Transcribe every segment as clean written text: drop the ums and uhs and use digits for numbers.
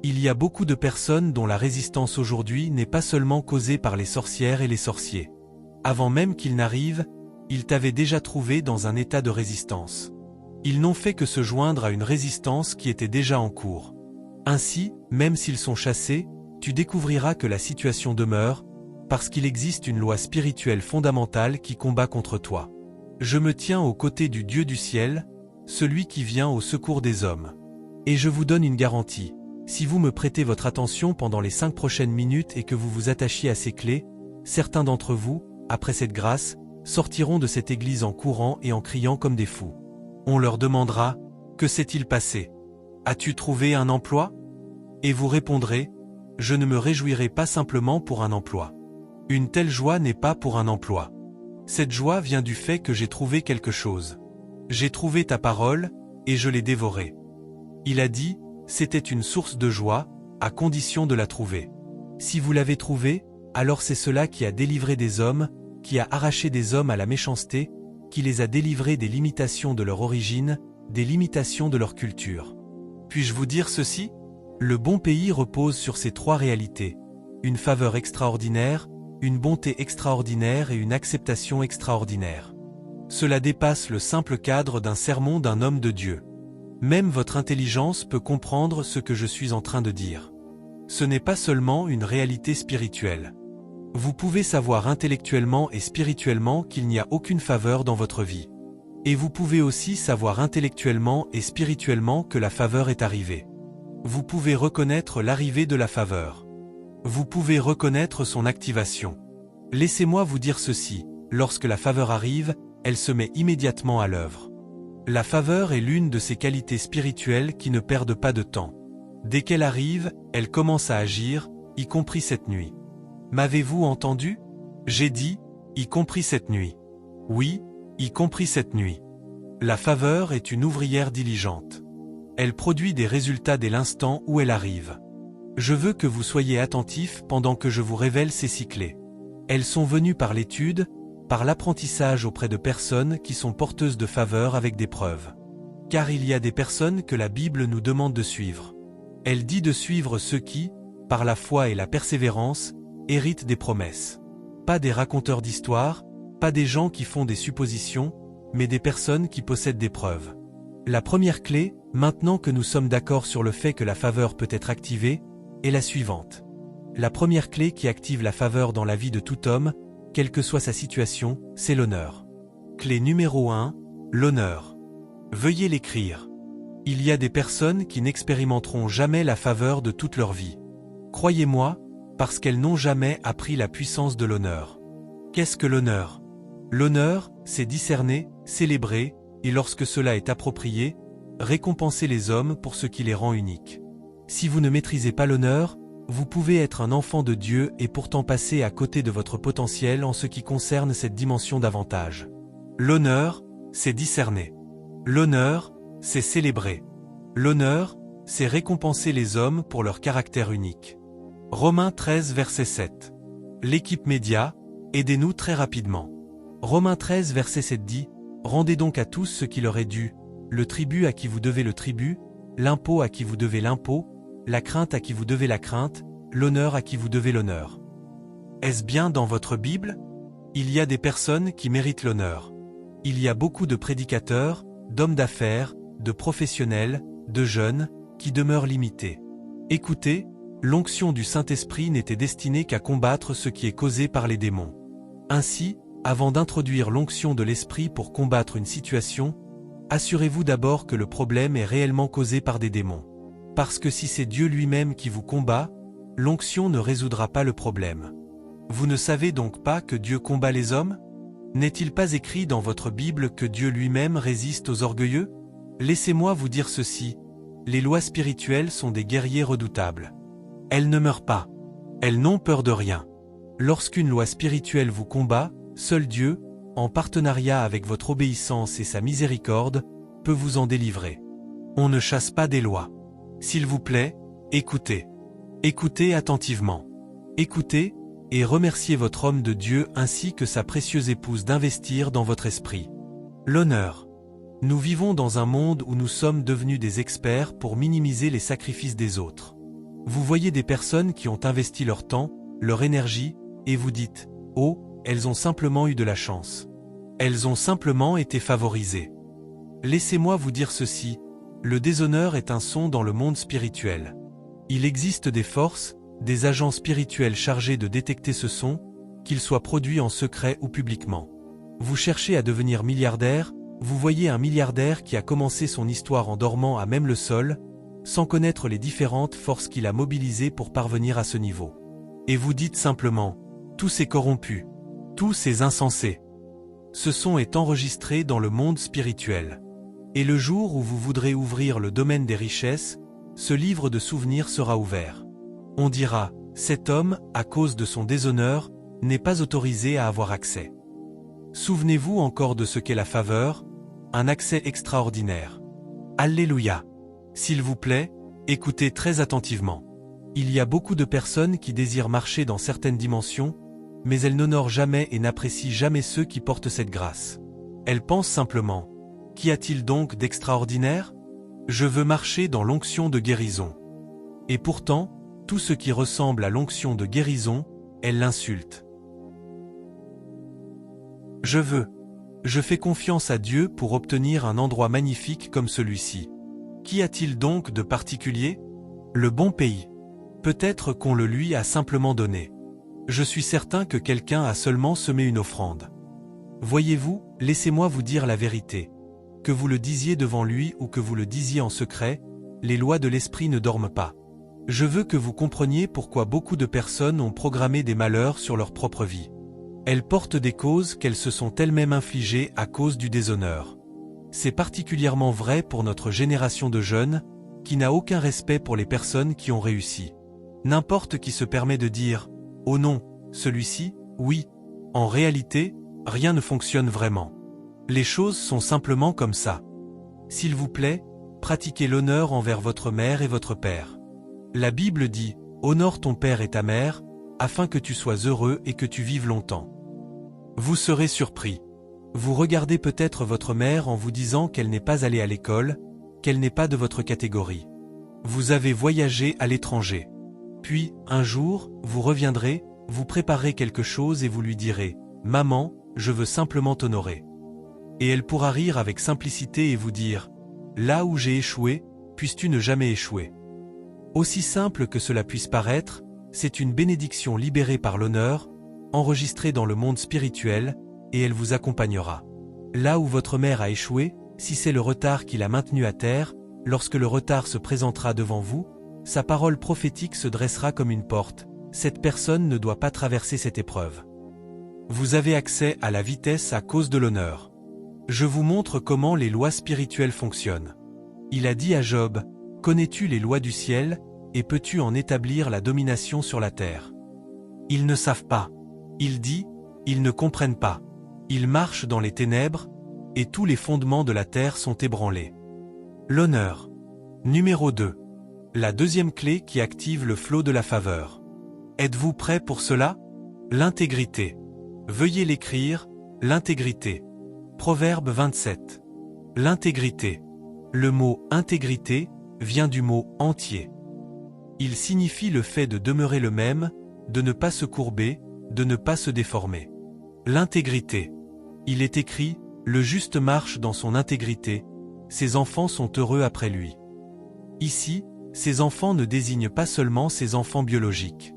Il y a beaucoup de personnes dont la résistance aujourd'hui n'est pas seulement causée par les sorcières et les sorciers. Avant même qu'ils n'arrivent, ils t'avaient déjà trouvé dans un état de résistance. Ils n'ont fait que se joindre à une résistance qui était déjà en cours. Ainsi, même s'ils sont chassés, tu découvriras que la situation demeure, parce qu'il existe une loi spirituelle fondamentale qui combat contre toi. Je me tiens aux côtés du Dieu du ciel, celui qui vient au secours des hommes. Et je vous donne une garantie. Si vous me prêtez votre attention pendant les 5 prochaines minutes et que vous vous attachiez à ces clés, certains d'entre vous, après cette grâce, sortiront de cette église en courant et en criant comme des fous. On leur demandera, « Que s'est-il passé? As-tu trouvé un emploi ?» Et vous répondrez, « Je ne me réjouirai pas simplement pour un emploi. Une telle joie n'est pas pour un emploi. Cette joie vient du fait que j'ai trouvé quelque chose. J'ai trouvé ta parole, et je l'ai dévorée. » Il a dit, c'était une source de joie, à condition de la trouver. Si vous l'avez trouvée, alors c'est cela qui a délivré des hommes, qui a arraché des hommes à la méchanceté, qui les a délivrés des limitations de leur origine, des limitations de leur culture. Puis-je vous dire ceci? Le bon pays repose sur ces 3 réalités. Une faveur extraordinaire, une bonté extraordinaire et une acceptation extraordinaire. Cela dépasse le simple cadre d'un sermon d'un homme de Dieu. Même votre intelligence peut comprendre ce que je suis en train de dire. Ce n'est pas seulement une réalité spirituelle. Vous pouvez savoir intellectuellement et spirituellement qu'il n'y a aucune faveur dans votre vie. Et vous pouvez aussi savoir intellectuellement et spirituellement que la faveur est arrivée. Vous pouvez reconnaître l'arrivée de la faveur. Vous pouvez reconnaître son activation. Laissez-moi vous dire ceci, lorsque la faveur arrive, elle se met immédiatement à l'œuvre. La faveur est l'une de ces qualités spirituelles qui ne perdent pas de temps. Dès qu'elle arrive, elle commence à agir, y compris cette nuit. M'avez-vous entendu? J'ai dit, y compris cette nuit. Oui, y compris cette nuit. La faveur est une ouvrière diligente. Elle produit des résultats dès l'instant où elle arrive. Je veux que vous soyez attentifs pendant que je vous révèle ces 6 clés. Elles sont venues par l'étude, par l'apprentissage auprès de personnes qui sont porteuses de faveur avec des preuves. Car il y a des personnes que la Bible nous demande de suivre. Elle dit de suivre ceux qui, par la foi et la persévérance, héritent des promesses. Pas des raconteurs d'histoires, pas des gens qui font des suppositions, mais des personnes qui possèdent des preuves. La première clé, maintenant que nous sommes d'accord sur le fait que la faveur peut être activée, est la suivante. La première clé qui active la faveur dans la vie de tout homme, quelle que soit sa situation, c'est l'honneur. Clé numéro 1, l'honneur. Veuillez l'écrire. Il y a des personnes qui n'expérimenteront jamais la faveur de toute leur vie. Croyez-moi, parce qu'elles n'ont jamais appris la puissance de l'honneur. Qu'est-ce que l'honneur? L'honneur, c'est discerner, célébrer, et lorsque cela est approprié, récompenser les hommes pour ce qui les rend uniques. Si vous ne maîtrisez pas l'honneur, vous pouvez être un enfant de Dieu et pourtant passer à côté de votre potentiel en ce qui concerne cette dimension d'avantage. L'honneur, c'est discerner. L'honneur, c'est célébrer. L'honneur, c'est récompenser les hommes pour leur caractère unique. Romains 13 verset 7. L'équipe média, aidez-nous très rapidement. Romains 13 verset 7 dit, « Rendez donc à tous ce qui leur est dû, le tribut à qui vous devez le tribut, l'impôt à qui vous devez l'impôt, la crainte à qui vous devez la crainte, l'honneur à qui vous devez l'honneur. » Est-ce bien dans votre Bible? Il y a des personnes qui méritent l'honneur. Il y a beaucoup de prédicateurs, d'hommes d'affaires, de professionnels, de jeunes, qui demeurent limités. Écoutez, l'onction du Saint-Esprit n'était destinée qu'à combattre ce qui est causé par les démons. Ainsi, avant d'introduire l'onction de l'Esprit pour combattre une situation, assurez-vous d'abord que le problème est réellement causé par des démons. Parce que si c'est Dieu lui-même qui vous combat, l'onction ne résoudra pas le problème. Vous ne savez donc pas que Dieu combat les hommes? N'est-il pas écrit dans votre Bible que Dieu lui-même résiste aux orgueilleux? Laissez-moi vous dire ceci, les lois spirituelles sont des guerriers redoutables. Elles ne meurent pas. Elles n'ont peur de rien. Lorsqu'une loi spirituelle vous combat, seul Dieu, en partenariat avec votre obéissance et sa miséricorde, peut vous en délivrer. On ne chasse pas des lois. S'il vous plaît, écoutez. Écoutez attentivement. Écoutez, et remerciez votre homme de Dieu ainsi que sa précieuse épouse d'investir dans votre esprit. L'honneur. Nous vivons dans un monde où nous sommes devenus des experts pour minimiser les sacrifices des autres. Vous voyez des personnes qui ont investi leur temps, leur énergie, et vous dites « Oh, elles ont simplement eu de la chance. Elles ont simplement été favorisées. » Laissez-moi vous dire ceci, le déshonneur est un son dans le monde spirituel. Il existe des forces, des agents spirituels chargés de détecter ce son, qu'il soit produit en secret ou publiquement. Vous cherchez à devenir milliardaire, vous voyez un milliardaire qui a commencé son histoire en dormant à même le sol, sans connaître les différentes forces qu'il a mobilisées pour parvenir à ce niveau. Et vous dites simplement, tous ces corrompus, tous ces insensés. Ce son est enregistré dans le monde spirituel. Et le jour où vous voudrez ouvrir le domaine des richesses, ce livre de souvenirs sera ouvert. On dira, cet homme, à cause de son déshonneur, n'est pas autorisé à avoir accès. Souvenez-vous encore de ce qu'est la faveur, un accès extraordinaire. Alléluia. S'il vous plaît, écoutez très attentivement. Il y a beaucoup de personnes qui désirent marcher dans certaines dimensions, mais elles n'honorent jamais et n'apprécient jamais ceux qui portent cette grâce. Elles pensent simplement, qu'y a-t-il donc d'extraordinaire? Je veux marcher dans l'onction de guérison. Et pourtant, tout ce qui ressemble à l'onction de guérison, elles l'insultent. Je fais confiance à Dieu pour obtenir un endroit magnifique comme celui-ci. Qu'y a-t-il donc de particulier? Le bon pays. Peut-être qu'on le lui a simplement donné. Je suis certain que quelqu'un a seulement semé une offrande. Voyez-vous, laissez-moi vous dire la vérité. Que vous le disiez devant lui ou que vous le disiez en secret, les lois de l'esprit ne dorment pas. Je veux que vous compreniez pourquoi beaucoup de personnes ont programmé des malheurs sur leur propre vie. Elles portent des causes qu'elles se sont elles-mêmes infligées à cause du déshonneur. C'est particulièrement vrai pour notre génération de jeunes, qui n'a aucun respect pour les personnes qui ont réussi. N'importe qui se permet de dire « Oh non, celui-ci, oui ». En réalité, rien ne fonctionne vraiment. Les choses sont simplement comme ça. S'il vous plaît, pratiquez l'honneur envers votre mère et votre père. La Bible dit « Honore ton père et ta mère, afin que tu sois heureux et que tu vives longtemps. » Vous serez surpris. Vous regardez peut-être votre mère en vous disant qu'elle n'est pas allée à l'école, qu'elle n'est pas de votre catégorie. Vous avez voyagé à l'étranger. Puis, un jour, vous reviendrez, vous préparerez quelque chose et vous lui direz « Maman, je veux simplement t'honorer. » Et elle pourra rire avec simplicité et vous dire « Là où j'ai échoué, puisses-tu ne jamais échouer. » Aussi simple que cela puisse paraître, c'est une bénédiction libérée par l'honneur, enregistrée dans le monde spirituel, et elle vous accompagnera. Là où votre mère a échoué, si c'est le retard qui l'a maintenu à terre, lorsque le retard se présentera devant vous, sa parole prophétique se dressera comme une porte. Cette personne ne doit pas traverser cette épreuve. Vous avez accès à la vitesse à cause de l'honneur. Je vous montre comment les lois spirituelles fonctionnent. Il a dit à Job, « Connais-tu les lois du ciel, et peux-tu en établir la domination sur la terre ?» Ils ne savent pas. Il dit, ils ne comprennent pas. Ils marchent dans les ténèbres, et tous les fondements de la terre sont ébranlés. L'honneur. Numéro 2. La deuxième clé qui active le flot de la faveur. Êtes-vous prêt pour cela? L'intégrité. Veuillez l'écrire, l'intégrité. Proverbe 27. L'intégrité. Le mot « intégrité » vient du mot « entier ». Il signifie le fait de demeurer le même, de ne pas se courber, de ne pas se déformer. L'intégrité. Il est écrit « Le juste marche dans son intégrité, ses enfants sont heureux après lui ». Ici, ces enfants ne désignent pas seulement ses enfants biologiques.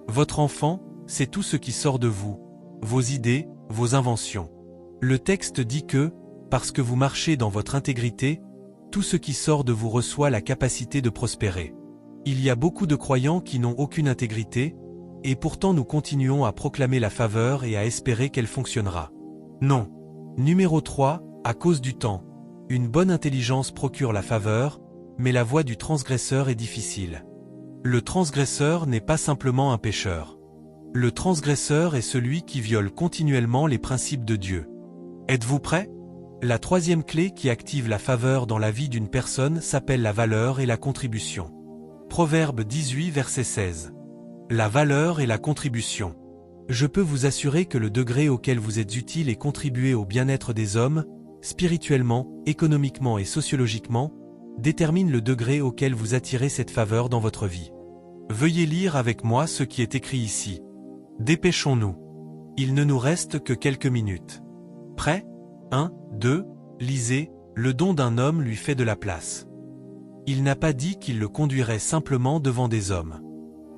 Votre enfant, c'est tout ce qui sort de vous, vos idées, vos inventions. Le texte dit que, parce que vous marchez dans votre intégrité, tout ce qui sort de vous reçoit la capacité de prospérer. Il y a beaucoup de croyants qui n'ont aucune intégrité, et pourtant nous continuons à proclamer la faveur et à espérer qu'elle fonctionnera. Non. Numéro 3, à cause du temps. Une bonne intelligence procure la faveur, mais la voie du transgresseur est difficile. Le transgresseur n'est pas simplement un pécheur. Le transgresseur est celui qui viole continuellement les principes de Dieu. Êtes-vous prêt? La troisième clé qui active la faveur dans la vie d'une personne s'appelle la valeur et la contribution. Proverbe 18 verset 16. La valeur et la contribution. Je peux vous assurer que le degré auquel vous êtes utile et contribuez au bien-être des hommes, spirituellement, économiquement et sociologiquement, détermine le degré auquel vous attirez cette faveur dans votre vie. Veuillez lire avec moi ce qui est écrit ici. Dépêchons-nous. Il ne nous reste que quelques minutes. Prêt? 1, 2, lisez, le don d'un homme lui fait de la place. Il n'a pas dit qu'il le conduirait simplement devant des hommes.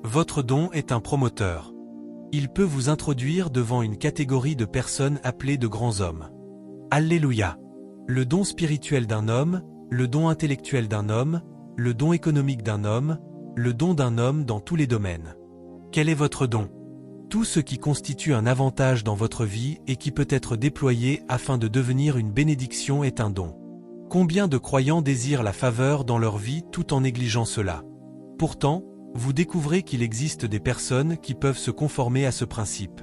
Votre don est un promoteur. Il peut vous introduire devant une catégorie de personnes appelées de grands hommes. Alléluia. Le don spirituel d'un homme, le don intellectuel d'un homme, le don économique d'un homme, le don d'un homme dans tous les domaines. Quel est votre don? Tout ce qui constitue un avantage dans votre vie et qui peut être déployé afin de devenir une bénédiction est un don. Combien de croyants désirent la faveur dans leur vie tout en négligeant cela? Pourtant, vous découvrez qu'il existe des personnes qui peuvent se conformer à ce principe.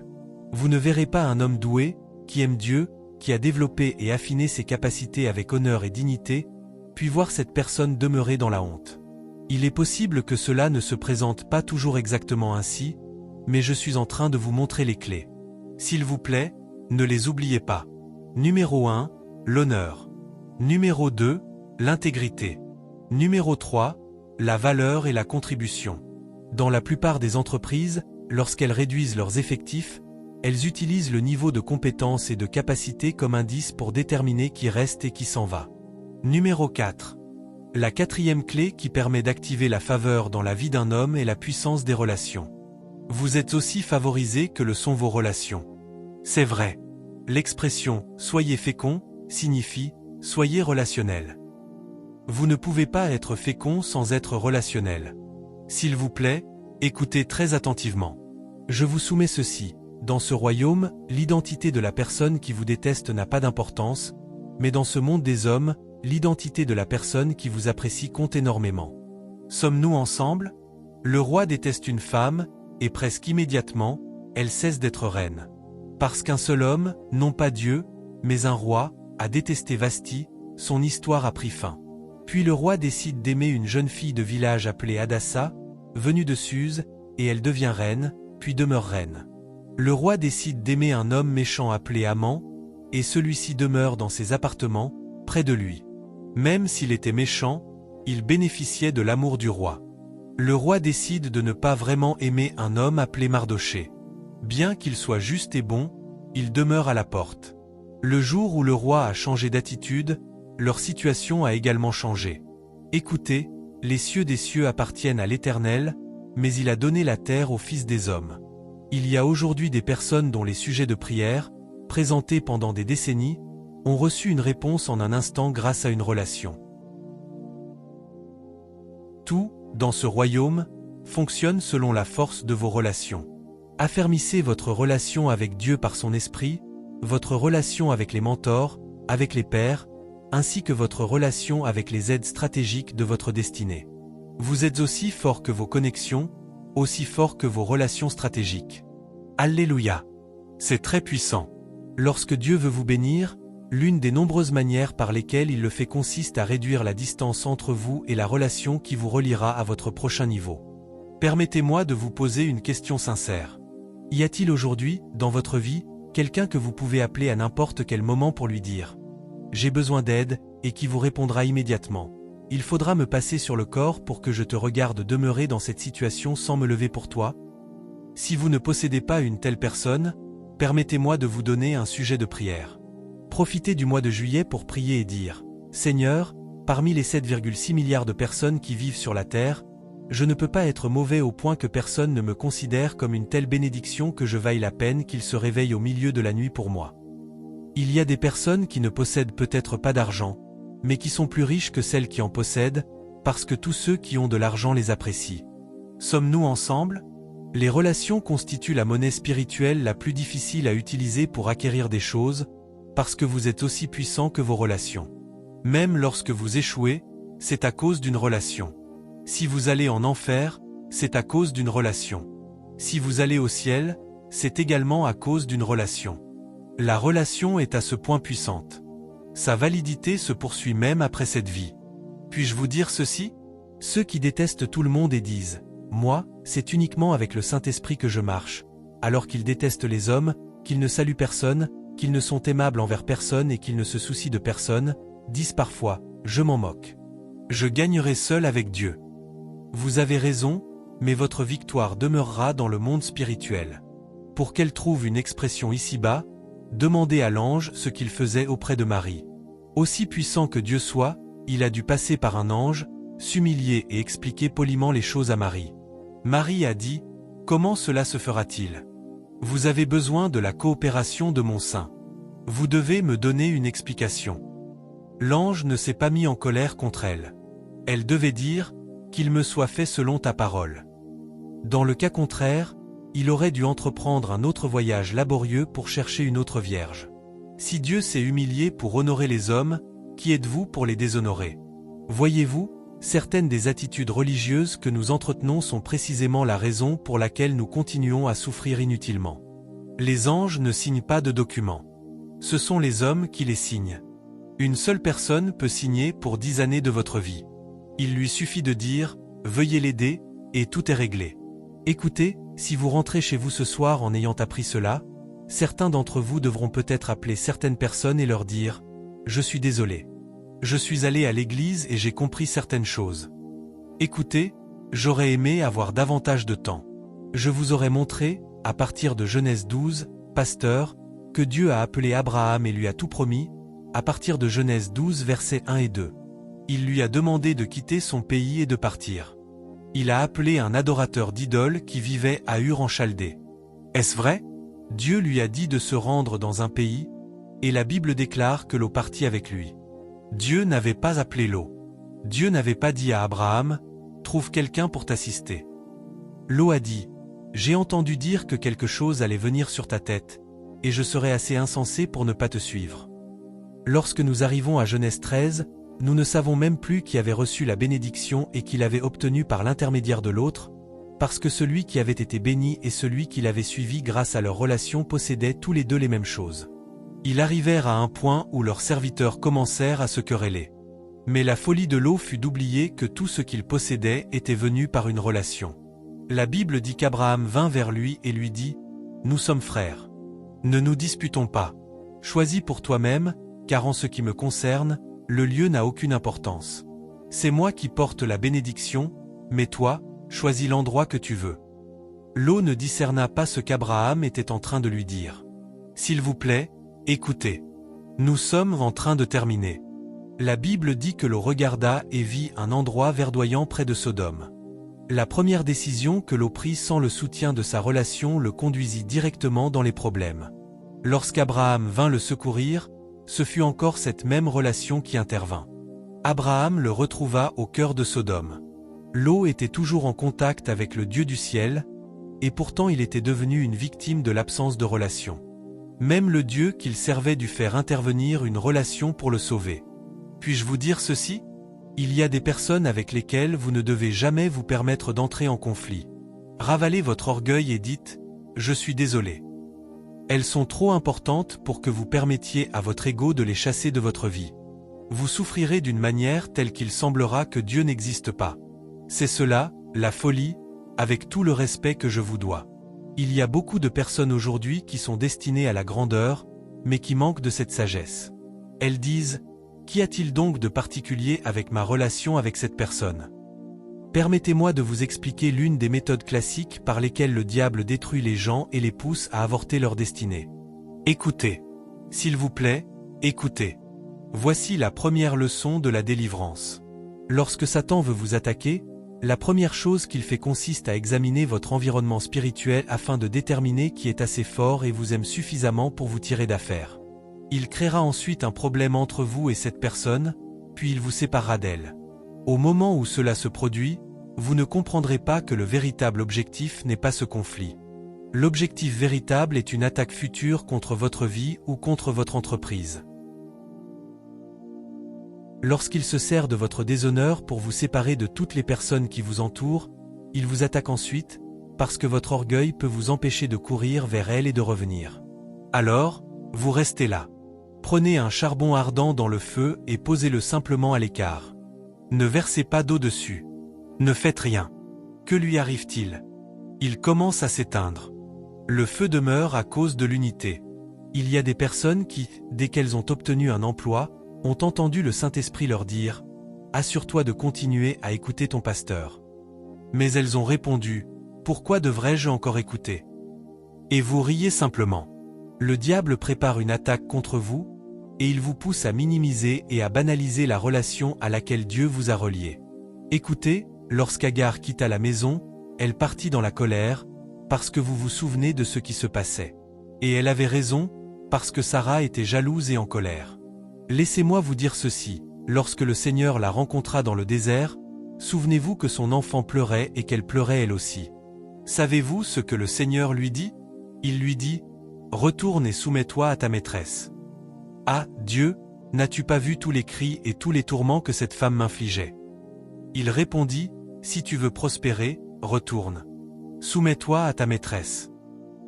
Vous ne verrez pas un homme doué, qui aime Dieu, qui a développé et affiné ses capacités avec honneur et dignité, puis voir cette personne demeurer dans la honte. Il est possible que cela ne se présente pas toujours exactement ainsi, mais je suis en train de vous montrer les clés. S'il vous plaît, ne les oubliez pas. Numéro 1, l'honneur. Numéro 2, l'intégrité. Numéro 3, la valeur et la contribution. Dans la plupart des entreprises, lorsqu'elles réduisent leurs effectifs, elles utilisent le niveau de compétence et de capacité comme indice pour déterminer qui reste et qui s'en va. Numéro 4. La quatrième clé qui permet d'activer la faveur dans la vie d'un homme est la puissance des relations. Vous êtes aussi favorisé que le sont vos relations. C'est vrai. L'expression « soyez fécond » signifie « soyez relationnel ». Vous ne pouvez pas être fécond sans être relationnel. S'il vous plaît, écoutez très attentivement. Je vous soumets ceci. Dans ce royaume, l'identité de la personne qui vous déteste n'a pas d'importance, mais dans ce monde des hommes, l'identité de la personne qui vous apprécie compte énormément. Sommes-nous ensemble? Le roi déteste une femme, et presque immédiatement, elle cesse d'être reine. Parce qu'un seul homme, non pas Dieu, mais un roi, a détesté Vasti, son histoire a pris fin. Puis le roi décide d'aimer une jeune fille de village appelée Hadassa, venue de Suse, et elle devient reine, puis demeure reine. Le roi décide d'aimer un homme méchant appelé Haman, et celui-ci demeure dans ses appartements, près de lui. Même s'il était méchant, il bénéficiait de l'amour du roi. Le roi décide de ne pas vraiment aimer un homme appelé Mardochée. Bien qu'il soit juste et bon, il demeure à la porte. Le jour où le roi a changé d'attitude, leur situation a également changé. Écoutez, les cieux des cieux appartiennent à l'Éternel, mais il a donné la terre aux fils des hommes. Il y a aujourd'hui des personnes dont les sujets de prière, présentés pendant des décennies, ont reçu une réponse en un instant grâce à une relation. Tout, dans ce royaume, fonctionne selon la force de vos relations. Affermissez votre relation avec Dieu par son esprit, votre relation avec les mentors, avec les pairs, ainsi que votre relation avec les aides stratégiques de votre destinée. Vous êtes aussi fort que vos connexions, aussi fort que vos relations stratégiques. Alléluia! C'est très puissant. Lorsque Dieu veut vous bénir, l'une des nombreuses manières par lesquelles il le fait consiste à réduire la distance entre vous et la relation qui vous reliera à votre prochain niveau. Permettez-moi de vous poser une question sincère. Y a-t-il aujourd'hui, dans votre vie, quelqu'un que vous pouvez appeler à n'importe quel moment pour lui dire « J'ai besoin d'aide » et qui vous répondra immédiatement « Il faudra me passer sur le corps pour que je te regarde demeurer dans cette situation sans me lever pour toi ?» Si vous ne possédez pas une telle personne, permettez-moi de vous donner un sujet de prière. Profitez du mois de juillet pour prier et dire « Seigneur, parmi les 7,6 milliards de personnes qui vivent sur la terre, je ne peux pas être mauvais au point que personne ne me considère comme une telle bénédiction que je vaille la peine qu'il se réveille au milieu de la nuit pour moi. Il y a des personnes qui ne possèdent peut-être pas d'argent, mais qui sont plus riches que celles qui en possèdent, parce que tous ceux qui ont de l'argent les apprécient. Sommes-nous ensemble? Les relations constituent la monnaie spirituelle la plus difficile à utiliser pour acquérir des choses, parce que vous êtes aussi puissant que vos relations. Même lorsque vous échouez, c'est à cause d'une relation. Si vous allez en enfer, c'est à cause d'une relation. Si vous allez au ciel, c'est également à cause d'une relation. La relation est à ce point puissante. Sa validité se poursuit même après cette vie. Puis-je vous dire ceci? Ceux qui détestent tout le monde et disent « Moi, c'est uniquement avec le Saint-Esprit que je marche », alors qu'ils détestent les hommes, qu'ils ne saluent personne, qu'ils ne sont aimables envers personne et qu'ils ne se soucient de personne, disent parfois « Je m'en moque. Je gagnerai seul avec Dieu ». Vous avez raison, mais votre victoire demeurera dans le monde spirituel. Pour qu'elle trouve une expression ici-bas, demandez à l'ange ce qu'il faisait auprès de Marie. Aussi puissant que Dieu soit, il a dû passer par un ange, s'humilier et expliquer poliment les choses à Marie. Marie a dit, « Comment cela se fera-t-il ? Vous avez besoin de la coopération de mon sein. Vous devez me donner une explication. » L'ange ne s'est pas mis en colère contre elle. Elle devait dire, « Qu'il me soit fait selon ta parole. » Dans le cas contraire, il aurait dû entreprendre un autre voyage laborieux pour chercher une autre vierge. Si Dieu s'est humilié pour honorer les hommes, qui êtes-vous pour les déshonorer? Voyez-vous, certaines des attitudes religieuses que nous entretenons sont précisément la raison pour laquelle nous continuons à souffrir inutilement. Les anges ne signent pas de documents. Ce sont les hommes qui les signent. Une seule personne peut signer pour 10 années de votre vie. Il lui suffit de dire « Veuillez l'aider » et tout est réglé. Écoutez, si vous rentrez chez vous ce soir en ayant appris cela, certains d'entre vous devront peut-être appeler certaines personnes et leur dire « Je suis désolé. Je suis allé à l'église et j'ai compris certaines choses. Écoutez, j'aurais aimé avoir davantage de temps. Je vous aurais montré, à partir de Genèse 12, pasteur, que Dieu a appelé Abraham et lui a tout promis, à partir de Genèse 12 versets 1 et 2. Il lui a demandé de quitter son pays et de partir. Il a appelé un adorateur d'idoles qui vivait à Ur en Chaldée. Est-ce vrai? Dieu lui a dit de se rendre dans un pays, et la Bible déclare que Lot partit avec lui. Dieu n'avait pas appelé Lot. Dieu n'avait pas dit à Abraham, « Trouve quelqu'un pour t'assister. » Lot a dit, « J'ai entendu dire que quelque chose allait venir sur ta tête, et je serais assez insensé pour ne pas te suivre. » Lorsque nous arrivons à Genèse 13, nous ne savons même plus qui avait reçu la bénédiction et qui l'avait obtenue par l'intermédiaire de l'autre, parce que celui qui avait été béni et celui qui l'avait suivi grâce à leur relation possédaient tous les deux les mêmes choses. Ils arrivèrent à un point où leurs serviteurs commencèrent à se quereller. Mais la folie de Lot fut d'oublier que tout ce qu'il possédait était venu par une relation. La Bible dit qu'Abraham vint vers lui et lui dit « Nous sommes frères. Ne nous disputons pas. Choisis pour toi-même, car en ce qui me concerne, le lieu n'a aucune importance. C'est moi qui porte la bénédiction, mais toi, choisis l'endroit que tu veux. » Lot ne discerna pas ce qu'Abraham était en train de lui dire. « S'il vous plaît, écoutez. Nous sommes en train de terminer. » La Bible dit que Lot regarda et vit un endroit verdoyant près de Sodome. La première décision que Lot prit sans le soutien de sa relation le conduisit directement dans les problèmes. Lorsqu'Abraham vint le secourir, ce fut encore cette même relation qui intervint. Abraham le retrouva au cœur de Sodome. Lot était toujours en contact avec le Dieu du ciel, et pourtant il était devenu une victime de l'absence de relation. Même le Dieu qu'il servait dut faire intervenir une relation pour le sauver. Puis-je vous dire ceci? Il y a des personnes avec lesquelles vous ne devez jamais vous permettre d'entrer en conflit. Ravalez votre orgueil et dites « Je suis désolé ». Elles sont trop importantes pour que vous permettiez à votre ego de les chasser de votre vie. Vous souffrirez d'une manière telle qu'il semblera que Dieu n'existe pas. C'est cela, la folie, avec tout le respect que je vous dois. Il y a beaucoup de personnes aujourd'hui qui sont destinées à la grandeur, mais qui manquent de cette sagesse. Elles disent « Qu'y a-t-il donc de particulier avec ma relation avec cette personne ?» Permettez-moi de vous expliquer l'une des méthodes classiques par lesquelles le diable détruit les gens et les pousse à avorter leur destinée. Écoutez. S'il vous plaît, écoutez. Voici la première leçon de la délivrance. Lorsque Satan veut vous attaquer, la première chose qu'il fait consiste à examiner votre environnement spirituel afin de déterminer qui est assez fort et vous aime suffisamment pour vous tirer d'affaire. Il créera ensuite un problème entre vous et cette personne, puis il vous séparera d'elle. Au moment où cela se produit, vous ne comprendrez pas que le véritable objectif n'est pas ce conflit. L'objectif véritable est une attaque future contre votre vie ou contre votre entreprise. Lorsqu'il se sert de votre déshonneur pour vous séparer de toutes les personnes qui vous entourent, il vous attaque ensuite, parce que votre orgueil peut vous empêcher de courir vers elle et de revenir. Alors, vous restez là. Prenez un charbon ardent dans le feu et posez-le simplement à l'écart. Ne versez pas d'eau dessus. Ne faites rien. Que lui arrive-t-il? Il commence à s'éteindre. Le feu demeure à cause de l'unité. Il y a des personnes qui, dès qu'elles ont obtenu un emploi, ont entendu le Saint-Esprit leur dire « Assure-toi de continuer à écouter ton pasteur. Mais elles ont répondu, « Pourquoi devrais-je encore écouter ?» Et vous riez simplement. Le diable prépare une attaque contre vous, et il vous pousse à minimiser et à banaliser la relation à laquelle Dieu vous a relié. Écoutez, lorsqu'Agar quitta la maison, elle partit dans la colère, parce que vous vous souvenez de ce qui se passait. Et elle avait raison, parce que Sarah était jalouse et en colère. Laissez-moi vous dire ceci, lorsque le Seigneur la rencontra dans le désert, souvenez-vous que son enfant pleurait et qu'elle pleurait elle aussi. Savez-vous ce que le Seigneur lui dit? Il lui dit, « Retourne et soumets-toi à ta maîtresse. » Ah, Dieu, n'as-tu pas vu tous les cris et tous les tourments que cette femme m'infligeait? Il répondit, « Si tu veux prospérer, retourne. Soumets-toi à ta maîtresse. »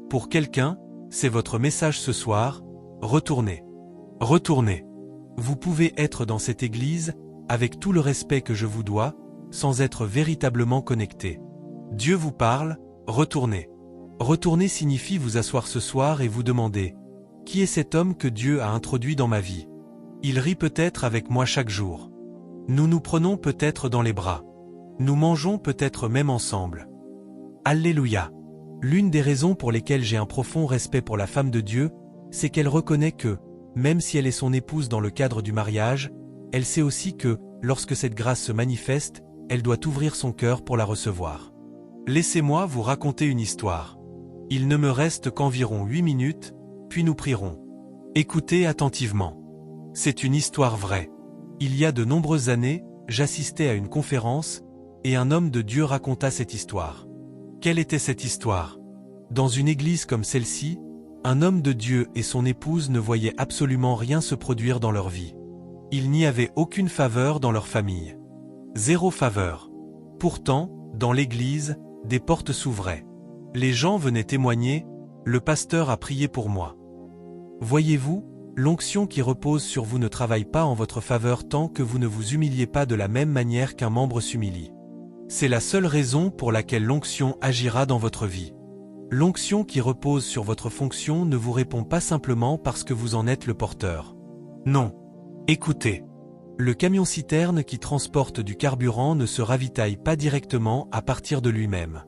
Pour quelqu'un, c'est votre message ce soir, retournez. Retournez. Vous pouvez être dans cette église, avec tout le respect que je vous dois, sans être véritablement connecté. Dieu vous parle, retournez. Retourner signifie vous asseoir ce soir et vous demander, « Qui est cet homme que Dieu a introduit dans ma vie? Il rit peut-être avec moi chaque jour. Nous nous prenons peut-être dans les bras. Nous mangeons peut-être même ensemble. » Alléluia. L'une des raisons pour lesquelles j'ai un profond respect pour la femme de Dieu, c'est qu'elle reconnaît que, même si elle est son épouse dans le cadre du mariage, elle sait aussi que, lorsque cette grâce se manifeste, elle doit ouvrir son cœur pour la recevoir. Laissez-moi vous raconter une histoire. Il ne me reste qu'environ 8 minutes, puis nous prierons. Écoutez attentivement. C'est une histoire vraie. Il y a de nombreuses années, j'assistais à une conférence, et un homme de Dieu raconta cette histoire. Quelle était cette histoire? Dans une église comme celle-ci, un homme de Dieu et son épouse ne voyaient absolument rien se produire dans leur vie. Il n'y avait aucune faveur dans leur famille. Zéro faveur. Pourtant, dans l'église, des portes s'ouvraient. Les gens venaient témoigner, « Le pasteur a prié pour moi. » Voyez-vous, l'onction qui repose sur vous ne travaille pas en votre faveur tant que vous ne vous humiliez pas de la même manière qu'un membre s'humilie. C'est la seule raison pour laquelle l'onction agira dans votre vie. L'onction qui repose sur votre fonction ne vous répond pas simplement parce que vous en êtes le porteur. Non. Écoutez. Le camion-citerne qui transporte du carburant ne se ravitaille pas directement à partir de lui-même.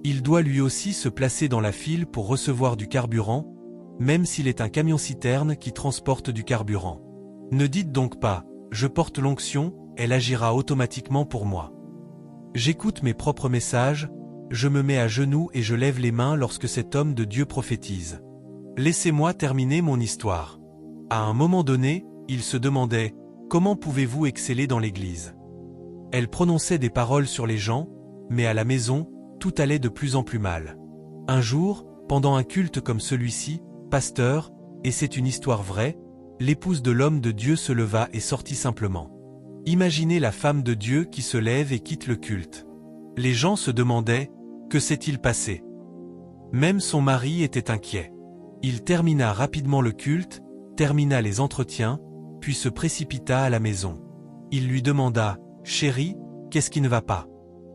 Il doit lui aussi se placer dans la file pour recevoir du carburant, même s'il est un camion-citerne qui transporte du carburant. Ne dites donc pas, je porte l'onction, elle agira automatiquement pour moi. J'écoute mes propres messages, je me mets à genoux et je lève les mains lorsque cet homme de Dieu prophétise. Laissez-moi terminer mon histoire. À un moment donné, il se demandait, comment pouvez-vous exceller dans l'église? Elle prononçait des paroles sur les gens, mais à la maison, tout allait de plus en plus mal. Un jour, pendant un culte comme celui-ci, pasteur, et c'est une histoire vraie, l'épouse de l'homme de Dieu se leva et sortit simplement. Imaginez la femme de Dieu qui se lève et quitte le culte. Les gens se demandaient, que s'est-il passé? Même son mari était inquiet. Il termina rapidement le culte, termina les entretiens, puis se précipita à la maison. Il lui demanda, « Chérie, qu'est-ce qui ne va pas?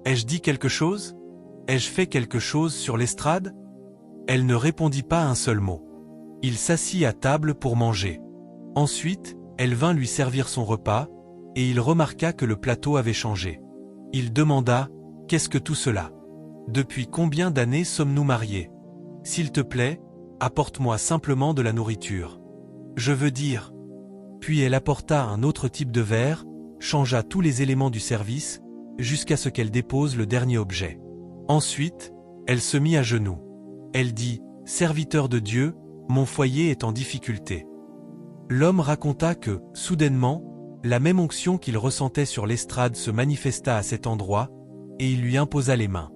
Ai-je dit quelque chose? Ai-je fait quelque chose sur l'estrade ?» Elle ne répondit pas un seul mot. Il s'assit à table pour manger. Ensuite, elle vint lui servir son repas, et il remarqua que le plateau avait changé. Il demanda, « Qu'est-ce que tout cela? Depuis combien d'années sommes-nous mariés? S'il te plaît, apporte-moi simplement de la nourriture. Je veux dire. » Puis elle apporta un autre type de verre, changea tous les éléments du service, jusqu'à ce qu'elle dépose le dernier objet. Ensuite, elle se mit à genoux. Elle dit, « Serviteur de Dieu, mon foyer est en difficulté. » L'homme raconta que, soudainement, la même onction qu'il ressentait sur l'estrade se manifesta à cet endroit, et il lui imposa les mains.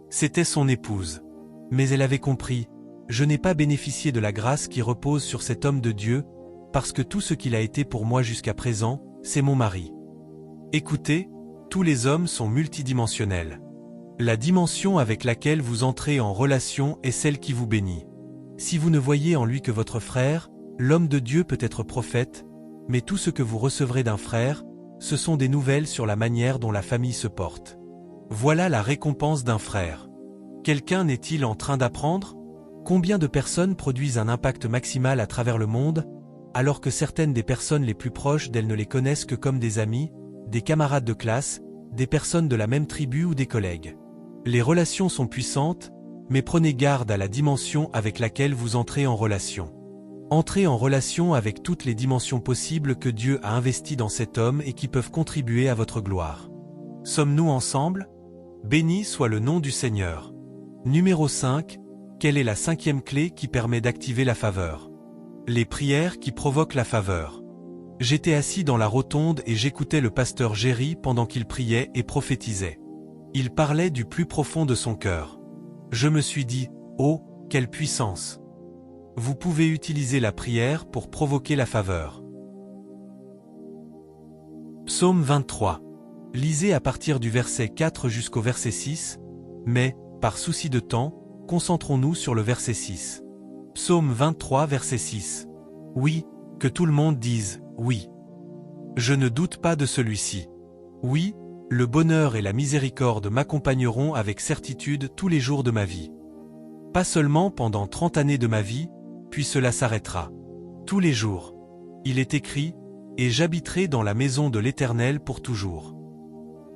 C'était son épouse. Mais elle avait compris, « Je n'ai pas bénéficié de la grâce qui repose sur cet homme de Dieu, parce que tout ce qu'il a été pour moi jusqu'à présent, c'est mon mari. » Écoutez, tous les hommes sont multidimensionnels. La dimension avec laquelle vous entrez en relation est celle qui vous bénit. Si vous ne voyez en lui que votre frère, l'homme de Dieu peut être prophète, mais tout ce que vous recevrez d'un frère, ce sont des nouvelles sur la manière dont la famille se porte. Voilà la récompense d'un frère. Quelqu'un n'est-il en train d'apprendre? Combien de personnes produisent un impact maximal à travers le monde, alors que certaines des personnes les plus proches d'elles ne les connaissent que comme des amis, des camarades de classe, des personnes de la même tribu ou des collègues? Les relations sont puissantes, mais prenez garde à la dimension avec laquelle vous entrez en relation. Entrez en relation avec toutes les dimensions possibles que Dieu a investies dans cet homme et qui peuvent contribuer à votre gloire. Sommes-nous ensemble? Béni soit le nom du Seigneur. Numéro 5. Quelle est la 5e clé qui permet d'activer la faveur? Les prières qui provoquent la faveur. J'étais assis dans la rotonde et j'écoutais le pasteur Géry pendant qu'il priait et prophétisait. Il parlait du plus profond de son cœur. Je me suis dit, oh, quelle puissance! Vous pouvez utiliser la prière pour provoquer la faveur. Psaume 23. Lisez à partir du verset 4 jusqu'au verset 6, mais, par souci de temps, concentrons-nous sur le verset 6. Psaume 23 verset 6. Oui, que tout le monde dise, oui. Je ne doute pas de celui-ci. Oui, le bonheur et la miséricorde m'accompagneront avec certitude tous les jours de ma vie. Pas seulement pendant 30 années de ma vie, puis cela s'arrêtera. Tous les jours. Il est écrit, et j'habiterai dans la maison de l'Éternel pour toujours.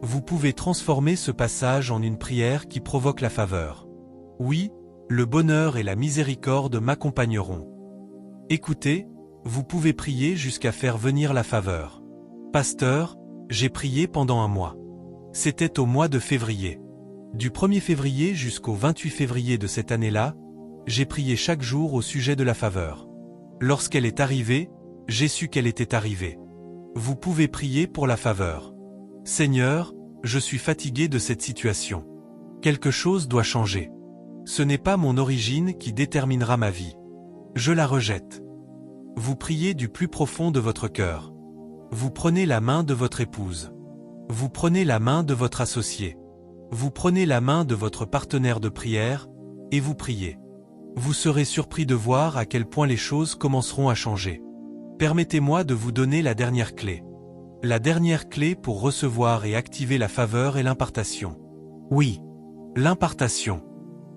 Vous pouvez transformer ce passage en une prière qui provoque la faveur. Oui, le bonheur et la miséricorde m'accompagneront. Écoutez, vous pouvez prier jusqu'à faire venir la faveur. Pasteur, j'ai prié pendant un mois. C'était au mois de février. Du 1er février jusqu'au 28 février de cette année-là, j'ai prié chaque jour au sujet de la faveur. Lorsqu'elle est arrivée, j'ai su qu'elle était arrivée. Vous pouvez prier pour la faveur. Seigneur, je suis fatigué de cette situation. Quelque chose doit changer. Ce n'est pas mon origine qui déterminera ma vie. Je la rejette. Vous priez du plus profond de votre cœur. Vous prenez la main de votre épouse. Vous prenez la main de votre associé. Vous prenez la main de votre partenaire de prière, et vous priez. Vous serez surpris de voir à quel point les choses commenceront à changer. Permettez-moi de vous donner la dernière clé. La dernière clé pour recevoir et activer la faveur est l'impartation. Oui, l'impartation.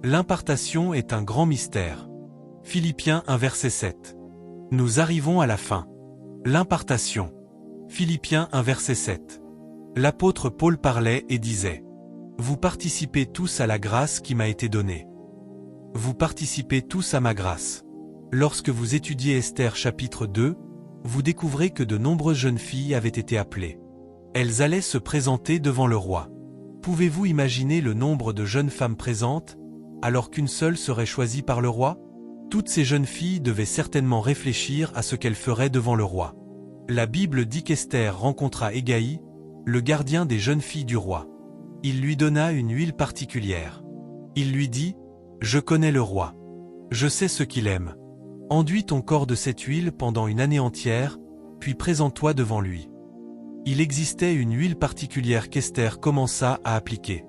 L'impartation est un grand mystère. Philippiens 1 verset 7. Nous arrivons à la fin. L'impartation. Philippiens 1 verset 7. L'apôtre Paul parlait et disait: Vous participez tous à la grâce qui m'a été donnée. Vous participez tous à ma grâce. Lorsque vous étudiez Esther chapitre 2, vous découvrez que de nombreuses jeunes filles avaient été appelées. Elles allaient se présenter devant le roi. Pouvez-vous imaginer le nombre de jeunes femmes présentes, alors qu'une seule serait choisie par le roi? Toutes ces jeunes filles devaient certainement réfléchir à ce qu'elles feraient devant le roi. La Bible dit qu'Esther rencontra Hégaï, le gardien des jeunes filles du roi. Il lui donna une huile particulière. Il lui dit: Je connais le roi. Je sais ce qu'il aime. Enduis ton corps de cette huile pendant une année entière, puis présente-toi devant lui. Il existait une huile particulière qu'Esther commença à appliquer.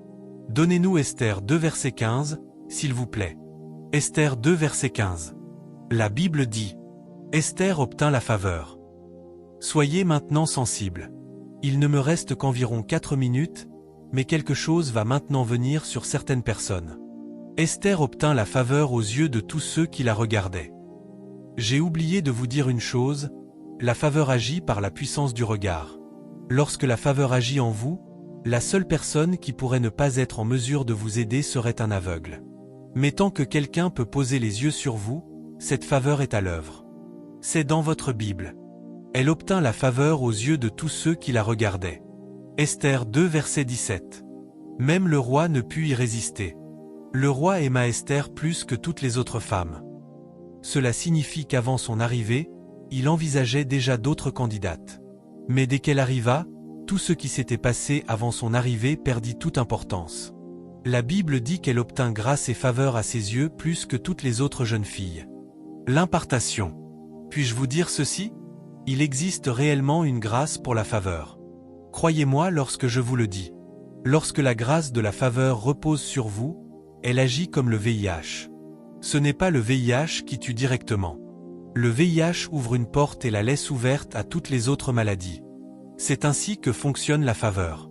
Donnez-nous Esther 2 verset 15, s'il vous plaît. Esther 2 verset 15. La Bible dit: Esther obtint la faveur. Soyez maintenant sensibles. Il ne me reste qu'environ 4 minutes, mais quelque chose va maintenant venir sur certaines personnes. Esther obtint la faveur aux yeux de tous ceux qui la regardaient. J'ai oublié de vous dire une chose, la faveur agit par la puissance du regard. Lorsque la faveur agit en vous, la seule personne qui pourrait ne pas être en mesure de vous aider serait un aveugle. Mais tant que quelqu'un peut poser les yeux sur vous, cette faveur est à l'œuvre. C'est dans votre Bible. Elle obtint la faveur aux yeux de tous ceux qui la regardaient. Esther 2 verset 17. Même le roi ne put y résister. Le roi aima Esther plus que toutes les autres femmes. Cela signifie qu'avant son arrivée, il envisageait déjà d'autres candidates. Mais dès qu'elle arriva, tout ce qui s'était passé avant son arrivée perdit toute importance. La Bible dit qu'elle obtint grâce et faveur à ses yeux plus que toutes les autres jeunes filles. L'impartation. Puis-je vous dire ceci? Il existe réellement une grâce pour la faveur. Croyez-moi lorsque je vous le dis. Lorsque la grâce de la faveur repose sur vous, elle agit comme le VIH. Ce n'est pas le VIH qui tue directement. Le VIH ouvre une porte et la laisse ouverte à toutes les autres maladies. C'est ainsi que fonctionne la faveur.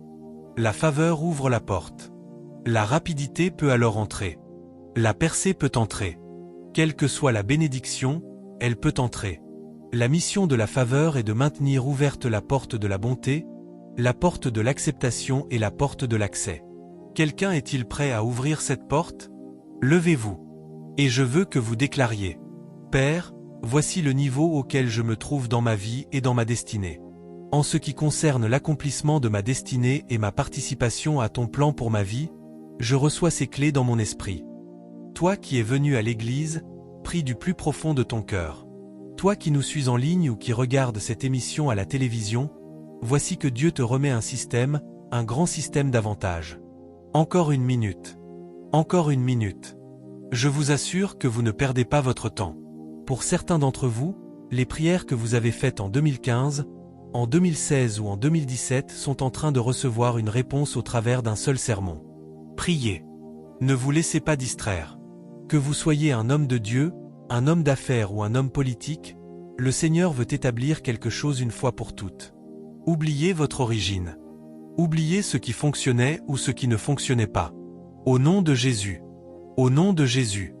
La faveur ouvre la porte. La rapidité peut alors entrer. La percée peut entrer. Quelle que soit la bénédiction, elle peut entrer. La mission de la faveur est de maintenir ouverte la porte de la bonté, la porte de l'acceptation et la porte de l'accès. Quelqu'un est-il prêt à ouvrir cette porte? Levez-vous. Et je veux que vous déclariez: Père, voici le niveau auquel je me trouve dans ma vie et dans ma destinée. En ce qui concerne l'accomplissement de ma destinée et ma participation à ton plan pour ma vie, je reçois ces clés dans mon esprit. Toi qui es venu à l'église, prie du plus profond de ton cœur. Toi qui nous suis en ligne ou qui regardes cette émission à la télévision, voici que Dieu te remet un système, un grand système d'avantages. Encore une minute. Encore une minute. Je vous assure que vous ne perdez pas votre temps. Pour certains d'entre vous, les prières que vous avez faites en 2015, en 2016 ou en 2017 sont en train de recevoir une réponse au travers d'un seul sermon. Priez. Ne vous laissez pas distraire. Que vous soyez un homme de Dieu, un homme d'affaires ou un homme politique, le Seigneur veut établir quelque chose une fois pour toutes. Oubliez votre origine. Oubliez ce qui fonctionnait ou ce qui ne fonctionnait pas. Au nom de Jésus. Au nom de Jésus.